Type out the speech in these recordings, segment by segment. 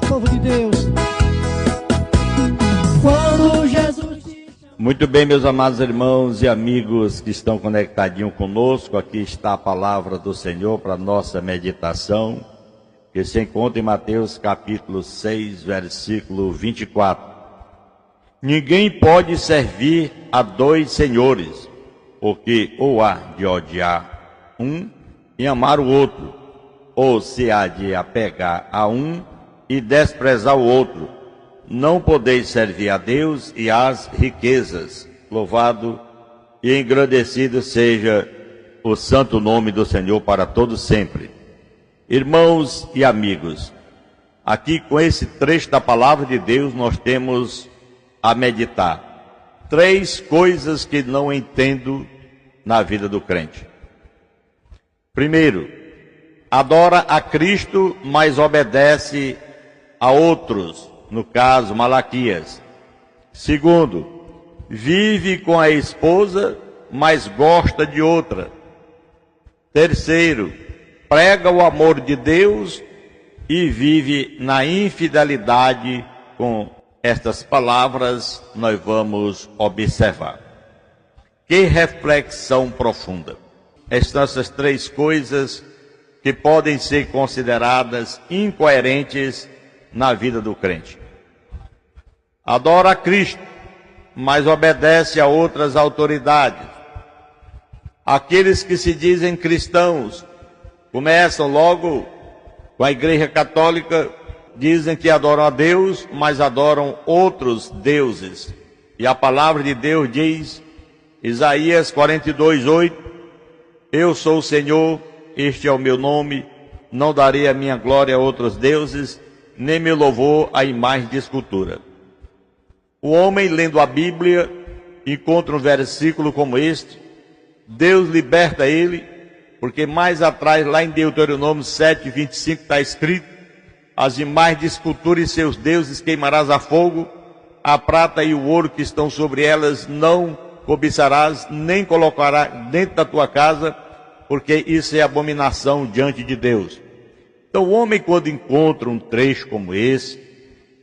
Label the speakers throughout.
Speaker 1: povo de Deus. Quando Jesus...
Speaker 2: Muito bem, meus amados irmãos e amigos que estão conectadinhos conosco, aqui está a palavra do Senhor para nossa meditação, que se encontra em Mateus capítulo 6, versículo 24. Ninguém pode servir a dois senhores, porque ou há de odiar um e amar o outro, ou se há de apegar a um e desprezar o outro. Não podeis servir a Deus e às riquezas. Louvado e engrandecido seja o santo nome do Senhor para todos sempre. Irmãos e amigos, aqui com esse trecho da palavra de Deus nós temos a meditar 3 coisas que não entendo na vida do crente. Primeiro, adora a Cristo, mas obedece a outros. No caso, Malaquias. Segundo, vive com a esposa, mas gosta de outra. Terceiro, prega o amor de Deus e vive na infidelidade. Com estas palavras, nós vamos observar. Que reflexão profunda. Essas 3 coisas que podem ser consideradas incoerentes na vida do crente. Adora a Cristo, mas obedece a outras autoridades. Aqueles que se dizem cristãos, começam logo com a Igreja Católica, dizem que adoram a Deus, mas adoram outros deuses. E a palavra de Deus diz, Isaías 42:8, eu sou o Senhor, este é o meu nome, não darei a minha glória a outros deuses, nem meu louvor a imagem de escultura. O homem, lendo a Bíblia, encontra um versículo como este, Deus liberta ele, porque mais atrás, lá em Deuteronômio 7:25, está escrito, as imagens de escultura e seus deuses queimarás a fogo, a prata e o ouro que estão sobre elas não cobiçarás, nem colocarás dentro da tua casa, porque isso é abominação diante de Deus. Então o homem, quando encontra um trecho como esse,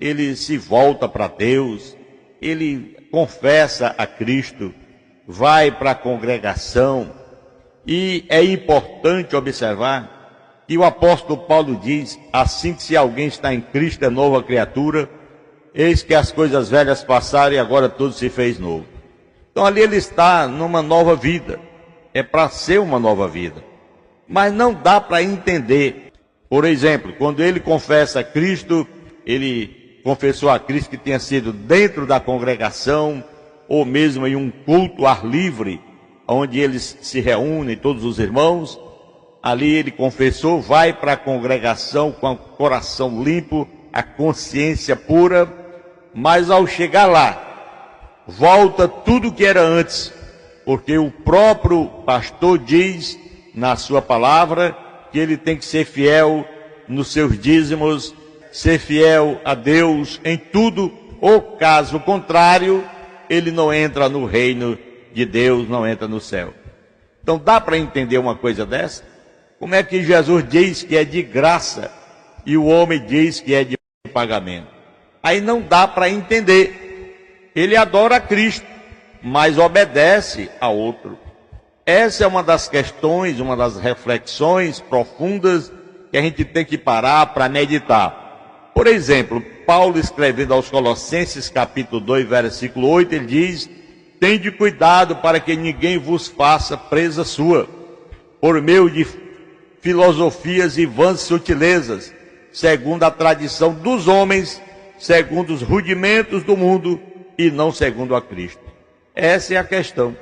Speaker 2: ele se volta para Deus, ele confessa a Cristo, vai para a congregação, e é importante observar que o apóstolo Paulo diz, assim que se alguém está em Cristo é nova criatura, eis que as coisas velhas passaram e agora tudo se fez novo. Então ali ele está numa nova vida, é para ser uma nova vida, mas não dá para entender. Por exemplo, quando ele confessa a Cristo, ele confessou a Cristo que tinha sido dentro da congregação, ou mesmo em um culto ar livre, onde eles se reúnem, todos os irmãos. Ali ele confessou, vai para a congregação com o coração limpo, a consciência pura, mas ao chegar lá, volta tudo que era antes, porque o próprio pastor diz na sua palavra que ele tem que ser fiel nos seus dízimos, ser fiel a Deus em tudo, ou caso contrário, ele não entra no reino de Deus, não entra no céu. Então dá para entender uma coisa dessa? Como é que Jesus diz que é de graça e o homem diz que é de pagamento? Aí não dá para entender. Ele adora a Cristo, mas obedece a outro. Essa é uma das questões, uma das reflexões profundas que a gente tem que parar para meditar. Por exemplo, Paulo escrevendo aos Colossenses capítulo 2, versículo 8, ele diz, tende cuidado para que ninguém vos faça presa sua, por meio de filosofias e vãs sutilezas, segundo a tradição dos homens, segundo os rudimentos do mundo e não segundo a Cristo. Essa é a questão.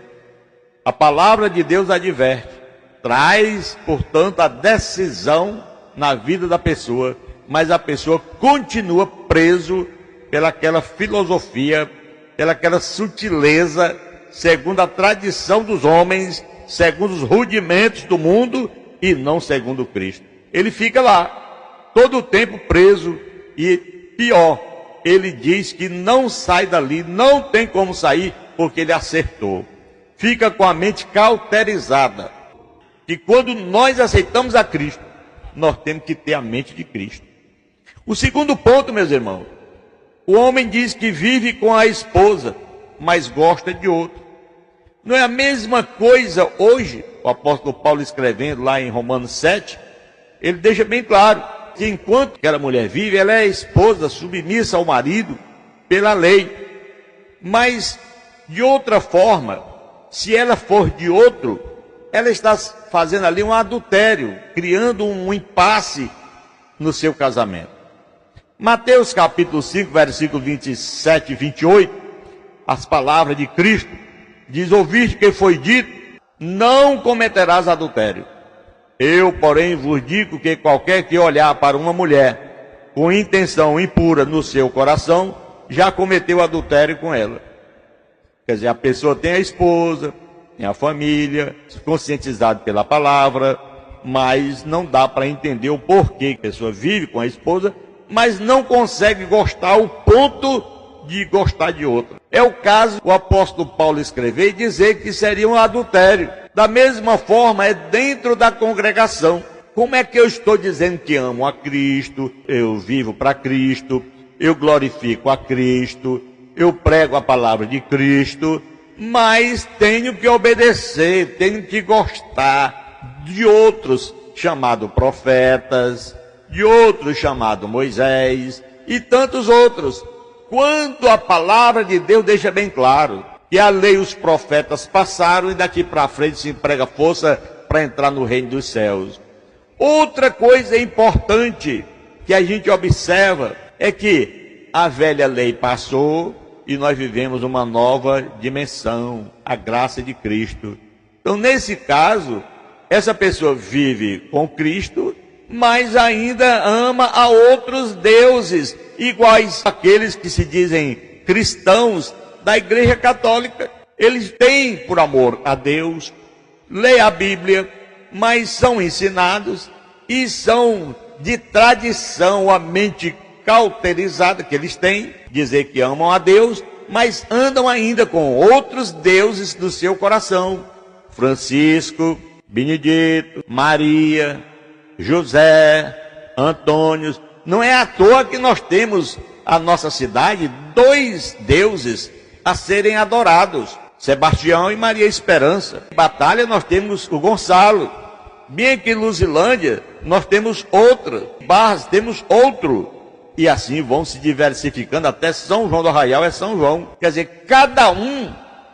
Speaker 2: A palavra de Deus adverte, traz, portanto, a decisão na vida da pessoa, mas a pessoa continua preso pelaquela filosofia, pelaquela sutileza, segundo a tradição dos homens, segundo os rudimentos do mundo e não segundo Cristo. Ele fica lá, todo o tempo preso, e pior, ele diz que não sai dali, não tem como sair, porque ele acertou. Fica com a mente cauterizada, que quando nós aceitamos a Cristo, nós temos que ter a mente de Cristo. O segundo ponto, meus irmãos, o homem diz que vive com a esposa, mas gosta de outro. Não é a mesma coisa hoje, o apóstolo Paulo escrevendo lá em Romanos 7, ele deixa bem claro que enquanto aquela mulher vive, ela é esposa submissa ao marido pela lei. Mas, de outra forma, se ela for de outro, ela está fazendo ali um adultério, criando um impasse no seu casamento. Mateus capítulo 5, versículo 27 e 28, as palavras de Cristo, diz: ouviste que foi dito, não cometerás adultério. Eu, porém, vos digo que qualquer que olhar para uma mulher com intenção impura no seu coração, já cometeu adultério com ela. Quer dizer, a pessoa tem a esposa, tem a família, conscientizado pela palavra, mas não dá para entender o porquê que a pessoa vive com a esposa, mas não consegue gostar ao ponto de gostar de outra. É o caso o apóstolo Paulo escrever e dizer que seria um adultério. Da mesma forma, é dentro da congregação. Como é que eu estou dizendo que amo a Cristo, eu vivo para Cristo, eu glorifico a Cristo, eu prego a palavra de Cristo, mas tenho que obedecer, tenho que gostar de outros chamados profetas, de outros chamados Moisés e tantos outros. Quando a palavra de Deus deixa bem claro que a lei e os profetas passaram e daqui para frente se emprega força para entrar no reino dos céus. Outra coisa importante que a gente observa é que a velha lei passou e nós vivemos uma nova dimensão, a graça de Cristo. Então, nesse caso, essa pessoa vive com Cristo, mas ainda ama a outros deuses, iguais àqueles que se dizem cristãos da Igreja Católica. Eles têm, por amor a Deus, leem a Bíblia, mas são ensinados e são de tradição, a mente cauterizada que eles têm, dizer que amam a Deus, mas andam ainda com outros deuses do seu coração. Francisco, Benedito, Maria, José, Antônio. Não é à toa que nós temos a nossa cidade 2 deuses a serem adorados: Sebastião e Maria Esperança. Em Batalha nós temos o Gonçalo. Bem aqui em Luzilândia nós temos outra. Barras temos outro. E assim vão se diversificando até São João do Arraial é São João. Quer dizer, cada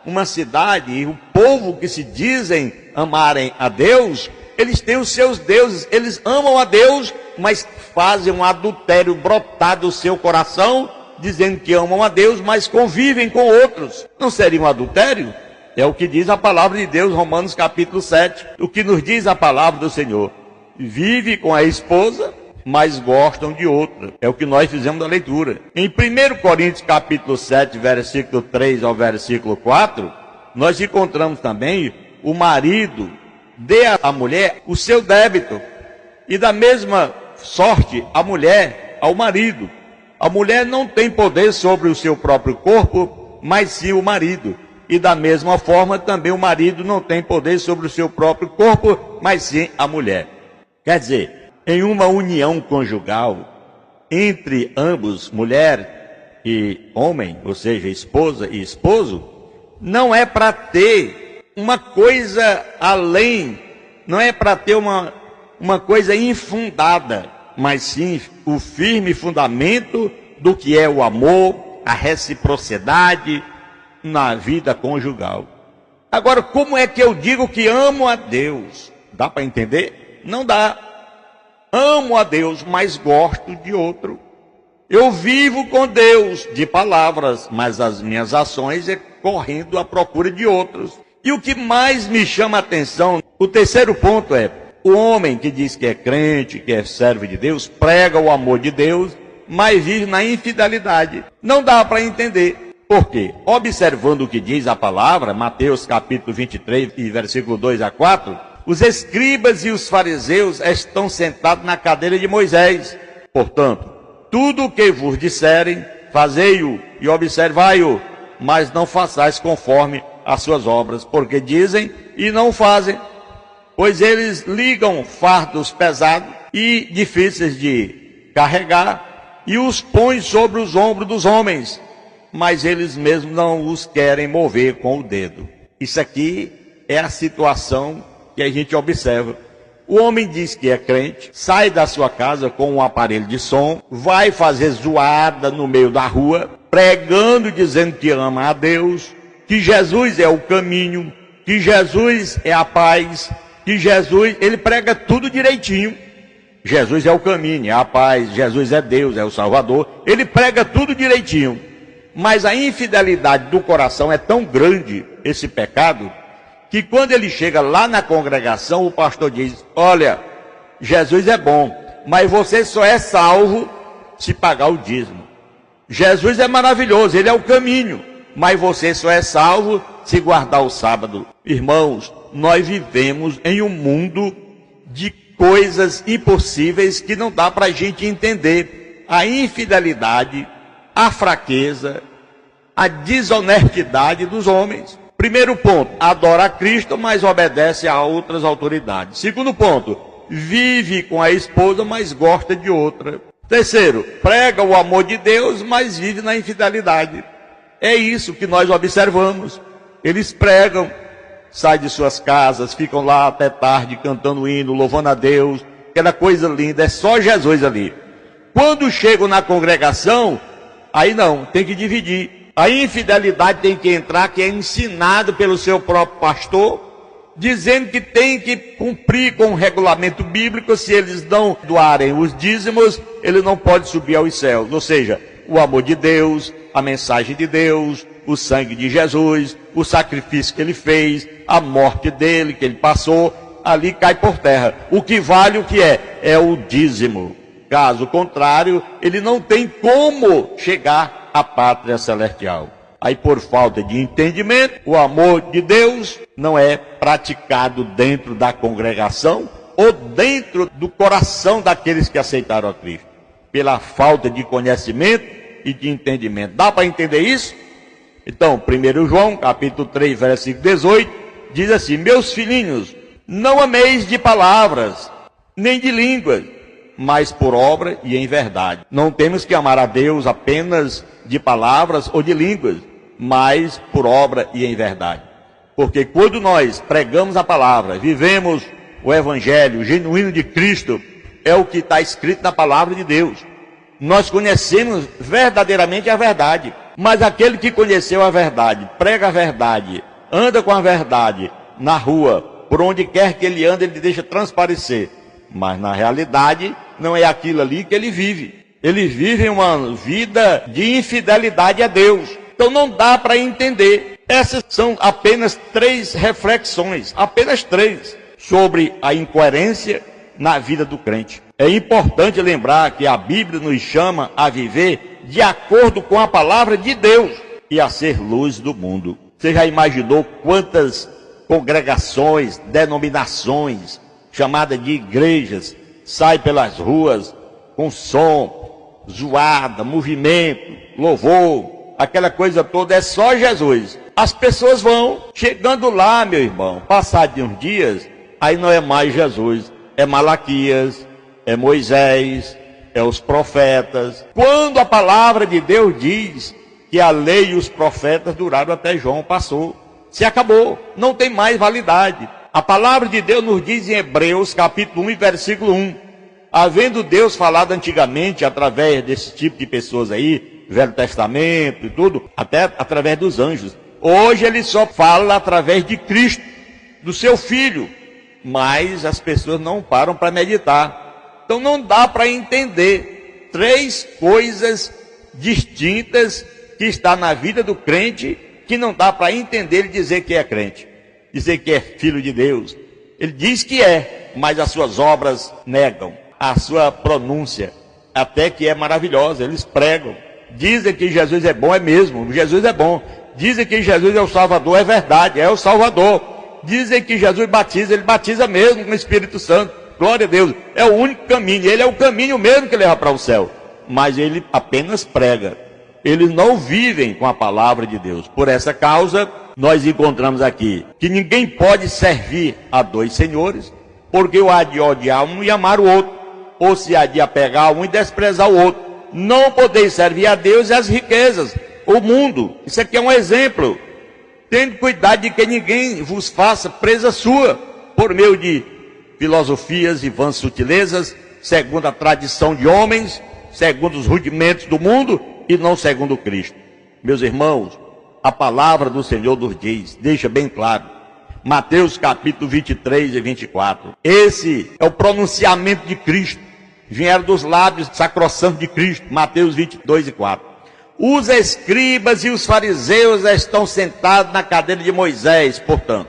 Speaker 2: uma cidade e o povo que se dizem amarem a Deus, eles têm os seus deuses, eles amam a Deus, mas fazem um adultério brotar do seu coração, dizendo que amam a Deus, mas convivem com outros. Não seria um adultério? É o que diz a palavra de Deus, Romanos capítulo 7. O que nos diz a palavra do Senhor: vive com a esposa, mas gostam de outra. É o que nós fizemos da leitura. Em 1 Coríntios capítulo 7, versículo 3 ao versículo 4, nós encontramos também o marido dê à mulher o seu débito, e da mesma sorte a mulher ao marido. A mulher não tem poder sobre o seu próprio corpo, mas sim o marido. E da mesma forma também o marido não tem poder sobre o seu próprio corpo, mas sim a mulher. Quer dizer, em uma união conjugal entre ambos, mulher e homem, ou seja, esposa e esposo, não é para ter uma coisa além, não é para ter uma coisa infundada, mas sim o firme fundamento do que é o amor, a reciprocidade na vida conjugal. Agora, como é que eu digo que amo a Deus? Dá para entender? Não dá. Amo a Deus, mas gosto de outro. Eu vivo com Deus de palavras, mas as minhas ações é correndo à procura de outros. E o que mais me chama a atenção, o terceiro ponto é: o homem que diz que é crente, que é servo de Deus, prega o amor de Deus, mas vive na infidelidade. Não dá para entender. Por quê? Observando o que diz a palavra, Mateus capítulo 23, versículo 2 a 4, os escribas e os fariseus estão sentados na cadeira de Moisés. Portanto, tudo o que vos disserem, fazei-o e observai-o, mas não façais conforme as suas obras, porque dizem e não fazem. Pois eles ligam fardos pesados e difíceis de carregar e os põe sobre os ombros dos homens, mas eles mesmos não os querem mover com o dedo. Isso aqui é a situação que a gente observa. O homem diz que é crente, sai da sua casa com um aparelho de som, vai fazer zoada no meio da rua, pregando, dizendo que ama a Deus, que Jesus é o caminho, que Jesus é a paz, que Jesus, ele prega tudo direitinho. Jesus é o caminho, é a paz, Jesus é Deus, é o Salvador, ele prega tudo direitinho. Mas a infidelidade do coração é tão grande, esse pecado, que quando ele chega lá na congregação, o pastor diz: olha, Jesus é bom, mas você só é salvo se pagar o dízimo. Jesus é maravilhoso, ele é o caminho, mas você só é salvo se guardar o sábado. Irmãos, nós vivemos em um mundo de coisas impossíveis que não dá para a gente entender. A infidelidade, a fraqueza, a desonestidade dos homens. Primeiro ponto, adora a Cristo, mas obedece a outras autoridades. Segundo ponto, vive com a esposa, mas gosta de outra. Terceiro, prega o amor de Deus, mas vive na infidelidade. É isso que nós observamos. Eles pregam, saem de suas casas, ficam lá até tarde cantando hino, louvando a Deus, aquela coisa linda, é só Jesus ali. Quando chegam na congregação, aí não, tem que dividir. A infidelidade tem que entrar, que é ensinado pelo seu próprio pastor, dizendo que tem que cumprir com o regulamento bíblico. Se eles não doarem os dízimos, ele não pode subir aos céus. Ou seja, o amor de Deus, a mensagem de Deus, o sangue de Jesus, o sacrifício que ele fez, a morte dele que ele passou, ali cai por terra. O que vale o que é o dízimo. Caso contrário, ele não tem como chegar à pátria celestial. Aí, por falta de entendimento, o amor de Deus não é praticado dentro da congregação ou dentro do coração daqueles que aceitaram a Cristo. Pela falta de conhecimento e de entendimento. Dá para entender isso? Então, 1 João, capítulo 3, versículo 18, diz assim: meus filhinhos, não ameis de palavras, nem de línguas, mas por obra e em verdade. Não temos que amar a Deus apenas de palavras ou de línguas, mas por obra e em verdade. Porque quando nós pregamos a palavra, vivemos o evangelho genuíno de Cristo, é o que está escrito na palavra de Deus. Nós conhecemos verdadeiramente a verdade. Mas aquele que conheceu a verdade, prega a verdade, anda com a verdade na rua, por onde quer que ele ande, ele deixa transparecer. Mas na realidade, não é aquilo ali que ele vive. Ele vive uma vida de infidelidade a Deus. Então não dá para entender. Essas são apenas 3 reflexões, apenas 3, sobre a incoerência na vida do crente. É importante lembrar que a Bíblia nos chama a viver de acordo com a palavra de Deus e a ser luz do mundo. Você já imaginou quantas congregações, denominações, chamadas de igrejas, saem pelas ruas com som, zoada, movimento, louvor, aquela coisa toda, é só Jesus. As pessoas vão chegando lá, meu irmão, passar de uns dias, aí não é mais Jesus, é Malaquias, é Moisés, é os profetas. Quando a palavra de Deus diz que a lei e os profetas duraram até João passou, se acabou, não tem mais validade. A palavra de Deus nos diz em Hebreus capítulo 1 e versículo 1, havendo Deus falado antigamente através desse tipo de pessoas aí, Velho Testamento e tudo, até através dos anjos, hoje ele só fala através de Cristo, do seu Filho, mas as pessoas não param para meditar. Então não dá para entender 3 coisas distintas que está na vida do crente, que não dá para entender ele dizer que é crente, dizer que é filho de Deus. Ele diz que é, mas as suas obras negam, a sua pronúncia até que é maravilhosa. Eles pregam, dizem que Jesus é bom, é mesmo, Jesus é bom. Dizem que Jesus é o Salvador, é verdade, é o Salvador. Dizem que Jesus batiza, ele batiza mesmo com o Espírito Santo. Glória a Deus, é o único caminho, ele é o caminho mesmo que leva para o céu. Mas ele apenas prega, eles não vivem com a palavra de Deus. Por essa causa, nós encontramos aqui que ninguém pode servir a 2 senhores, porque o há de odiar um e amar o outro, ou se há de apegar um e desprezar o outro. não podeis servir a Deus e as riquezas, o mundo. Isso aqui é um exemplo. Tendo cuidado de que ninguém vos faça presa sua, por meio de filosofias e vãs sutilezas, segundo a tradição de homens, segundo os rudimentos do mundo e não segundo Cristo. Meus irmãos, a palavra do Senhor nos diz, deixa bem claro, Mateus capítulo 23 e 24. Esse é o pronunciamento de Cristo, vieram dos lábios sacrossantos de Cristo, Mateus 22 e 4. Os escribas e os fariseus estão sentados na cadeira de Moisés, portanto,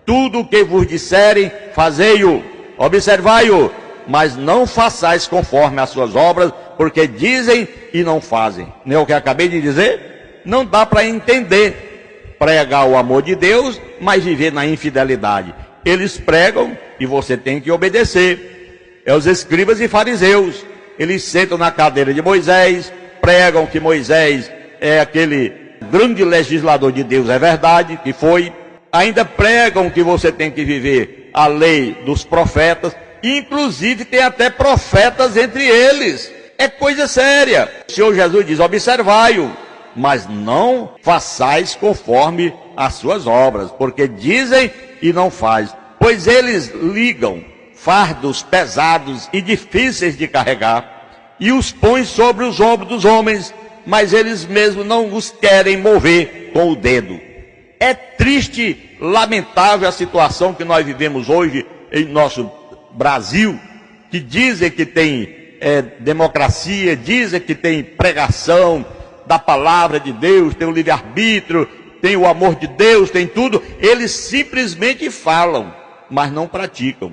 Speaker 2: tudo o que vos disserem, fazei-o, observai-o, mas não façais conforme as suas obras, porque dizem e não fazem. Não é o que eu acabei de dizer? Não dá para entender, pregar o amor de Deus, mas viver na infidelidade. Eles pregam e você tem que obedecer. É os escribas e fariseus, eles sentam na cadeira de Moisés, pregam que Moisés é aquele grande legislador de Deus, é verdade, que foi. Ainda pregam que você tem que viver a lei dos profetas, inclusive tem até profetas entre eles. É coisa séria. O Senhor Jesus diz, observai-o, mas não façais conforme as suas obras, porque dizem e não fazem. Pois eles ligam fardos pesados e difíceis de carregar, e os põem sobre os ombros dos homens, mas eles mesmos não os querem mover com o dedo. É triste, lamentável a situação que nós vivemos hoje em nosso Brasil, que dizem que tem democracia, dizem que tem pregação da palavra de Deus, tem o livre-arbítrio, tem o amor de Deus, tem tudo. Eles simplesmente falam, mas não praticam.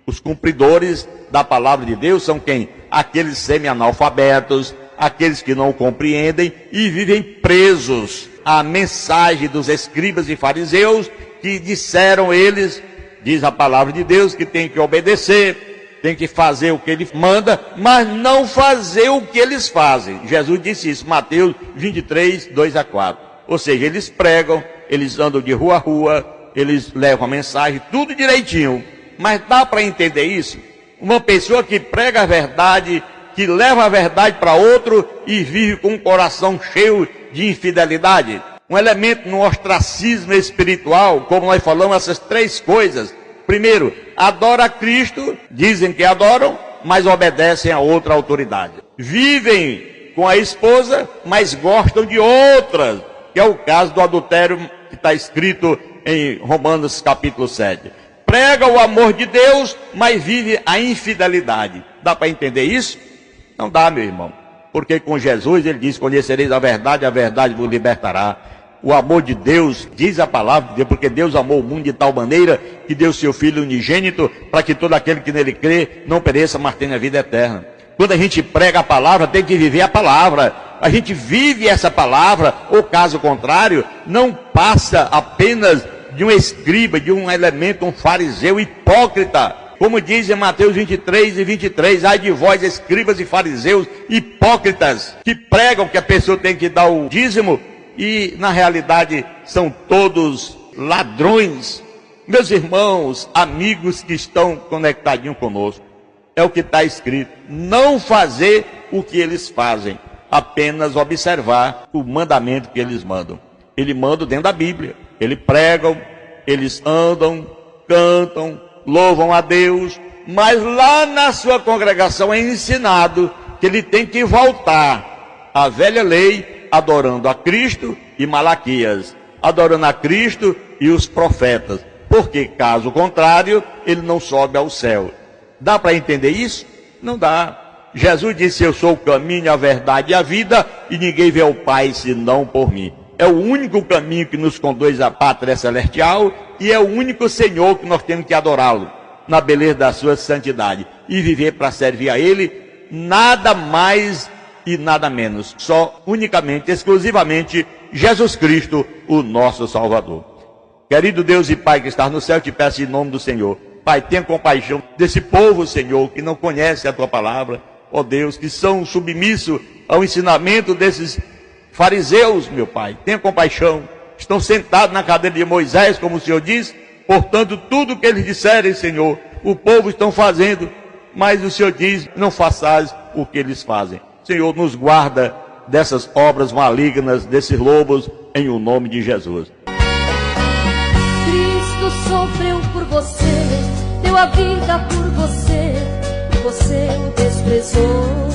Speaker 2: Os cumpridores da palavra de Deus são quem? Aqueles semi-analfabetos, aqueles que não compreendem e vivem presos à mensagem dos escribas e fariseus, que disseram eles, diz a palavra de Deus, que tem que obedecer, tem que fazer o que ele manda, mas não fazer o que eles fazem. Jesus disse isso, Mateus 23, 2 a 4. Ou seja, eles pregam, eles andam de rua a rua, eles levam a mensagem, tudo direitinho. Mas dá para entender isso? Uma pessoa que prega a verdade, que leva a verdade para outro e vive com um coração cheio de infidelidade. Um elemento no ostracismo espiritual, como nós falamos, essas três coisas. Primeiro, adora a Cristo, dizem que adoram, mas obedecem a outra autoridade. Vivem com a esposa, mas gostam de outras, que é o caso do adultério que está escrito em Romanos capítulo 7. Prega o amor de Deus, mas vive a infidelidade. Dá para entender isso? Não dá, meu irmão. Porque com Jesus ele diz, conhecereis a verdade vos libertará. O amor de Deus, diz a palavra de Deus, porque Deus amou o mundo de tal maneira que deu seu Filho unigênito, para que todo aquele que nele crê não pereça, mas tenha vida eterna. Quando a gente prega a palavra, tem que viver a palavra. A gente vive essa palavra, ou caso contrário, não passa apenas de um escriba, de um elemento, um fariseu hipócrita. Como diz em Mateus 23 e 23, ai de vós, escribas e fariseus hipócritas, que pregam que a pessoa tem que dar o dízimo, e na realidade são todos ladrões. Meus irmãos, amigos que estão conectadinhos conosco, é o que está escrito, não fazer o que eles fazem, apenas observar o mandamento que eles mandam. Eles mandam dentro da Bíblia, eles pregam, eles andam, cantam, louvam a Deus, mas lá na sua congregação é ensinado que ele tem que voltar à velha lei, adorando a Cristo e Malaquias, adorando a Cristo e os profetas, porque caso contrário, ele não sobe ao céu. Dá para entender isso? Não dá. Jesus disse, eu sou o caminho, a verdade e a vida, e ninguém vê o Pai senão por mim. É o único caminho que nos conduz à pátria celestial, e é o único Senhor que nós temos que adorá-lo, na beleza da sua santidade, e viver para servir a Ele, nada mais e nada menos, só unicamente, exclusivamente, Jesus Cristo, o nosso Salvador. Querido Deus e Pai que está no céu, te peço em nome do Senhor, Pai, tenha compaixão desse povo, Senhor, que não conhece a Tua palavra, ó Deus, que são submissos ao ensinamento desses fariseus, meu Pai, tenha compaixão, estão sentados na cadeira de Moisés, como o Senhor diz, portanto, tudo que eles disserem, Senhor, o povo estão fazendo, mas o Senhor diz, não façais o que eles fazem. Senhor nos guarda dessas obras malignas, desses lobos, em o nome de Jesus.
Speaker 3: Cristo sofreu por você, deu a vida por você, e você o desprezou.